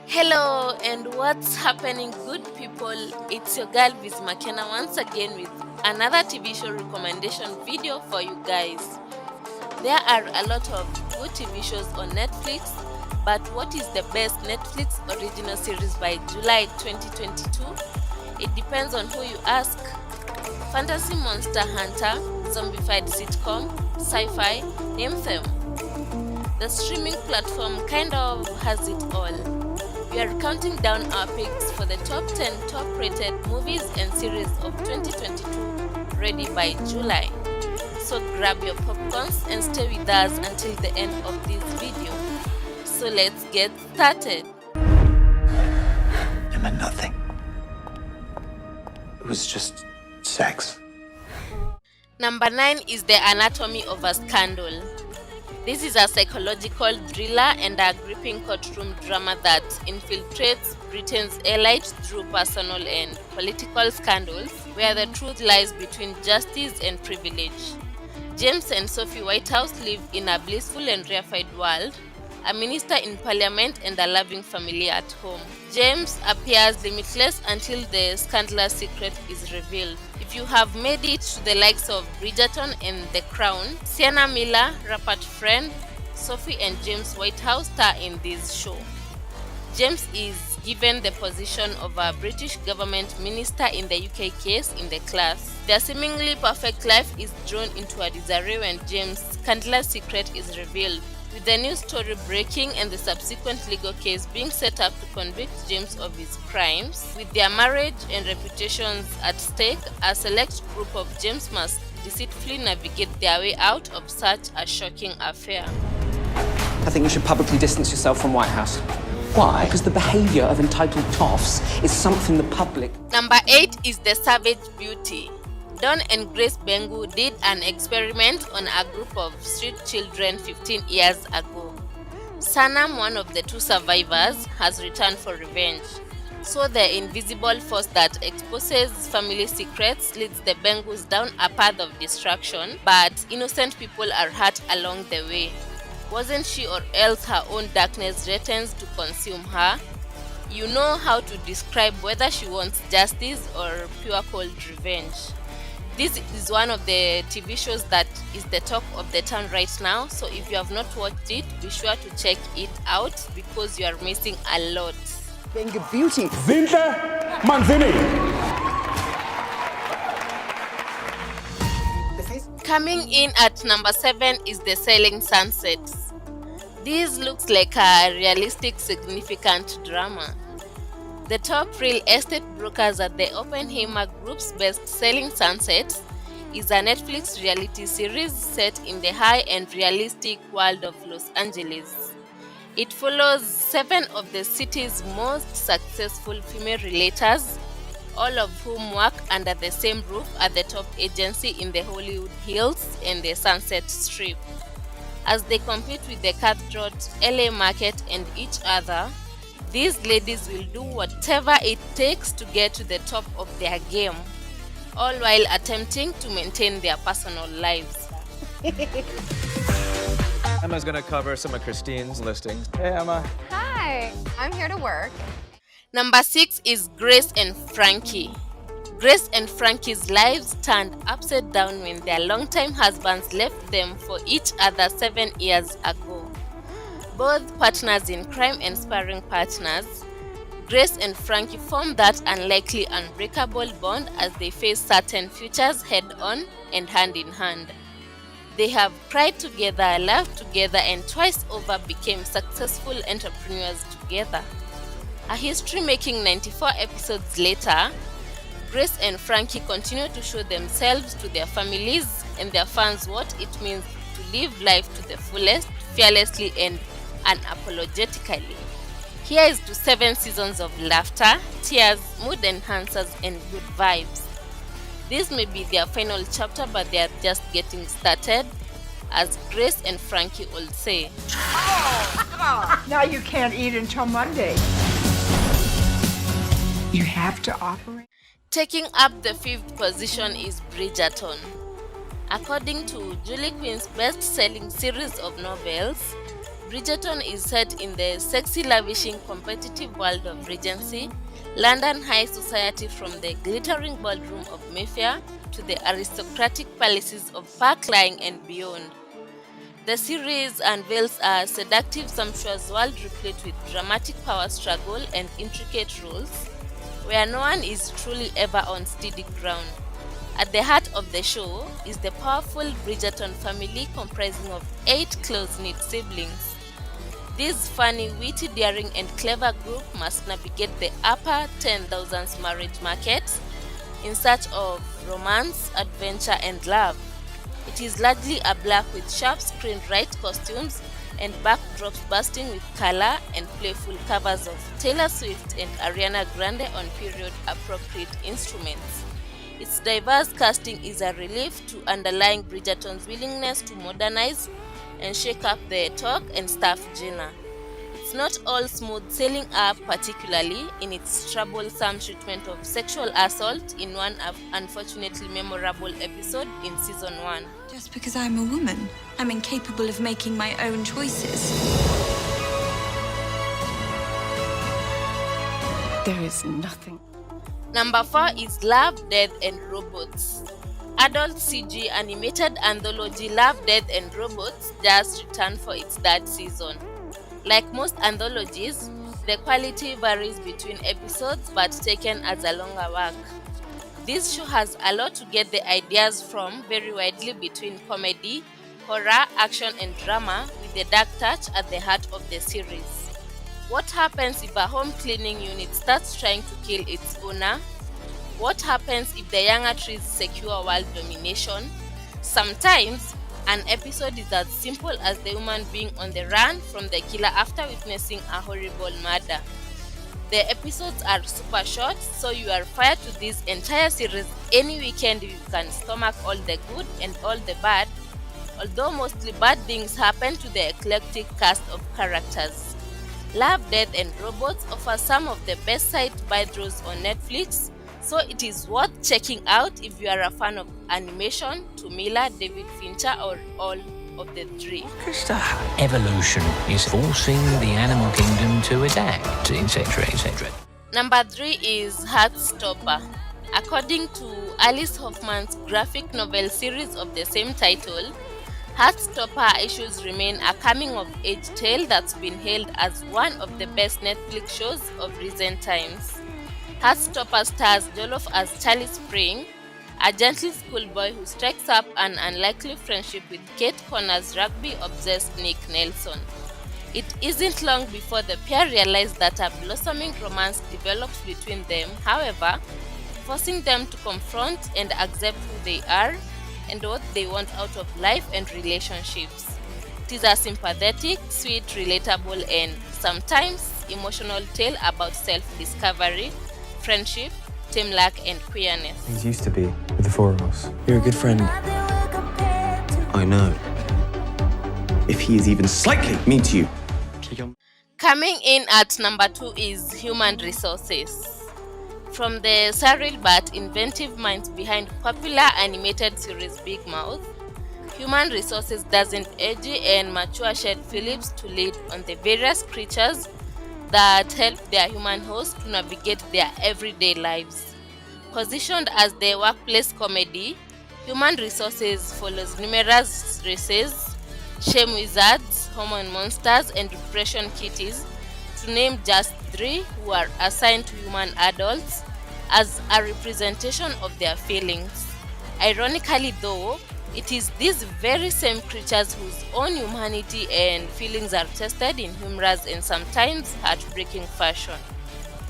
Hello and what's happening, good people? It's your girl Viz McKenna once again with another TV show recommendation video for you guys. There are a lot of good TV shows on Netflix, but what is the best Netflix original series by July 2022? It depends on who you ask. Fantasy monster hunter, zombified sitcom, sci-fi, name them. The streaming platform kind of has it all. We are counting down our picks for the top 10 top rated movies and series of 2022 ready by July. So grab your popcorns and stay with us until the end of this video. So let's get started. It meant nothing. It was just sex. Number 9 is The Anatomy of a Scandal. This is a psychological thriller and a gripping courtroom drama that infiltrates Britain's elite through personal and political scandals, where the truth lies between justice and privilege. James and Sophie Whitehouse live in a blissful and reified world, a minister in parliament and a loving family at home. James appears limitless until the scandalous secret is revealed. If you have made it to the likes of Bridgerton and The Crown, Sienna Miller, Rupert Friend, Sophie and James Whitehouse star in this show. James is given the position of a British government minister in the UK case in the class. Their seemingly perfect life is thrown into a disarray when James' scandalous secret is revealed, with the news story breaking and the subsequent legal case being set up to convict James of his crimes. With their marriage and reputations at stake, a select group of James must deceitfully navigate their way out of such a shocking affair. I think you should publicly distance yourself from White House. Why? Because the behaviour of entitled toffs is something the public... Number 8 is The Savage Beauty. Don and Grace Bengu did an experiment on a group of street children 15 years ago. Sanam, one of the two survivors, has returned for revenge. So the invisible force that exposes family secrets leads the Bengus down a path of destruction, but innocent people are hurt along the way. Wasn't she or else her own darkness threatens to consume her? You know how to describe whether she wants justice or pure cold revenge. This is one of the TV shows that is the talk of the town right now, so if you have not watched it, be sure to check it out because you are missing a lot. Being a beauty. Zinhle Manzini. Coming in at number 7 is The Selling Sunsets. This looks like a realistic, significant drama. The top real estate brokers at the Oppenheimer Group's best-selling Sunsets is a Netflix reality series set in the high-end realistic world of Los Angeles. It follows 7 of the city's most successful female realtors, all of whom work under the same roof at the top agency in the Hollywood Hills and the Sunset Strip. As they compete with the cutthroat LA market and each other, these ladies will do whatever it takes to get to the top of their game, all while attempting to maintain their personal lives. Emma's gonna cover some of Christine's listings. Hey, Emma. Hi, I'm here to work. Number 6 is Grace and Frankie. Grace and Frankie's lives turned upside down when their longtime husbands left them for each other 7 years ago. Both partners in crime and sparring partners, Grace and Frankie form that unlikely unbreakable bond as they face certain futures head-on and hand-in-hand. They have cried together, laughed together, and twice over became successful entrepreneurs together. A history-making 94 episodes later, Grace and Frankie continue to show themselves to their families and their fans what it means to live life to the fullest, fearlessly and unapologetically. Here is to 7 seasons of laughter, tears, mood enhancers, and good vibes. This may be their final chapter, but they are just getting started, as Grace and Frankie all say. Now you can't eat until Monday. You have to operate. Taking up the 5th position is Bridgerton. According to Julie Quinn's best-selling series of novels, Bridgerton is set in the sexy, lavishing, competitive world of Regency, London high society, from the glittering ballroom of Mayfair to the aristocratic palaces of Park Line and beyond. The series unveils a seductive, sumptuous world replete with dramatic power struggle and intricate rules, where no one is truly ever on steady ground. At the heart of the show is the powerful Bridgerton family comprising of 8 close-knit siblings. This funny, witty, daring, and clever group must navigate the upper 10,000s marriage market in search of romance, adventure, and love. It is largely a black with sharp screen-right costumes and backdrops bursting with color and playful covers of Taylor Swift and Ariana Grande on period-appropriate instruments. Its diverse casting is a relief to underlying Bridgerton's willingness to modernize and shake up the talk and stuff genre. It's not all smooth sailing up, particularly in its troublesome treatment of sexual assault in one unfortunately memorable episode in season 1. Just because I'm a woman, I'm incapable of making my own choices. There is nothing. Number 4 is Love, Death and Robots. Adult CG animated anthology Love, Death and Robots just returned for its 3rd season. Like most anthologies, the quality varies between episodes but taken as a longer work. This show has a lot to get the ideas from, very widely between comedy, horror, action and drama, with the dark touch at the heart of the series. What happens if a home cleaning unit starts trying to kill its owner? What happens if the younger trees secure world domination? Sometimes, an episode is as simple as the woman being on the run from the killer after witnessing a horrible murder. The episodes are super short, so you are fired to this entire series any weekend if you can stomach all the good and all the bad, although mostly bad things happen to the eclectic cast of characters. Love, Death and Robots offers some of the best side-by draws on Netflix, so it is worth checking out if you are a fan of animation, to Miller, David Fincher, or all of the three. Evolution is forcing the animal kingdom to adapt, etc., etc. Number 3 is Heartstopper. According to Alice Hoffman's graphic novel series of the same title, Heartstopper issues remain a coming-of-age tale that's been hailed as one of the best Netflix shows of recent times. Heartstopper stars Jollof as Charlie Spring, a gentle schoolboy who strikes up an unlikely friendship with Kate Connor's rugby-obsessed Nick Nelson. It isn't long before the pair realize that a blossoming romance develops between them, however, forcing them to confront and accept who they are and what they want out of life and relationships. It is a sympathetic, sweet, relatable, and sometimes emotional tale about self-discovery, friendship, teamwork, and queerness. Things used to be with the four of us. You're a good friend. I know. If he is even slightly mean to you. Coming in at number 2 is Human Resources. From the surreal but inventive minds behind popular animated series Big Mouth, Human Resources does an edgy and mature Shed Phillips to lead on the various creatures that help their human hosts to navigate their everyday lives. Positioned as the workplace comedy, Human Resources follows numerous races, shame wizards, hormone monsters, and repression kitties, to name just 3, who are assigned to human adults as a representation of their feelings. Ironically though, it is these very same creatures whose own humanity and feelings are tested in humorous and sometimes heartbreaking fashion.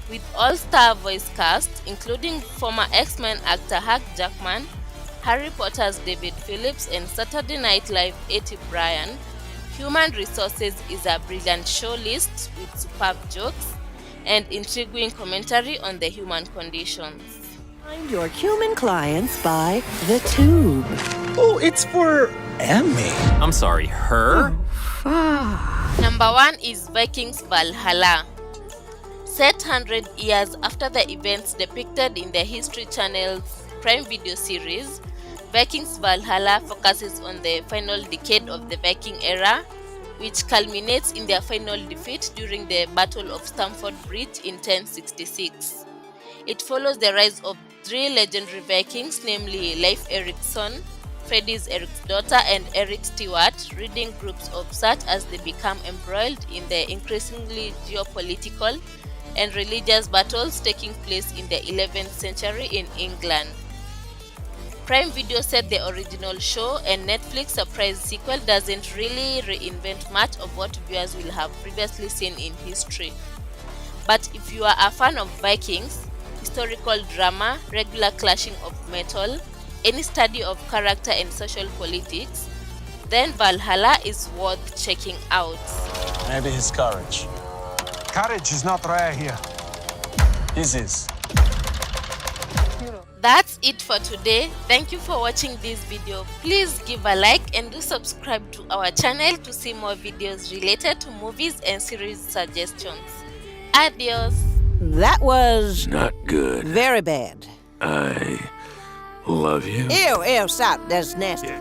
With all-star voice cast, including former X-Men actor Hugh Jackman, Harry Potter's David Phillips, and Saturday Night Live A.T. Bryan, Human Resources is a brilliant show list with superb jokes and intriguing commentary on the human conditions. Find your human clients by the tube. Oh, it's for Emmy. I'm sorry, her? Number 1 is Vikings Valhalla. Set 100 years after the events depicted in the History Channel's Prime Video series, Vikings Valhalla focuses on the final decade of the Viking era, which culminates in their final defeat during the Battle of Stamford Bridge in 1066. It follows the rise of three legendary Vikings, namely Leif Erikson, Freddie's Eric's daughter, and Eric Stewart, reading groups of such as they become embroiled in the increasingly geopolitical and religious battles taking place in the 11th century in England. Prime Video said the original show and Netflix surprise sequel doesn't really reinvent much of what viewers will have previously seen in history. But if you are a fan of Vikings, historical drama, regular clashing of metal, any study of character and social politics, then Valhalla is worth checking out. Maybe his courage. Courage is not rare here. His is. That's it for today. Thank you for watching this video. Please give a like and do subscribe to our channel to see more videos related to movies and series suggestions. Adios. That was Not good. very bad. I love you. Ew, stop. That's nasty.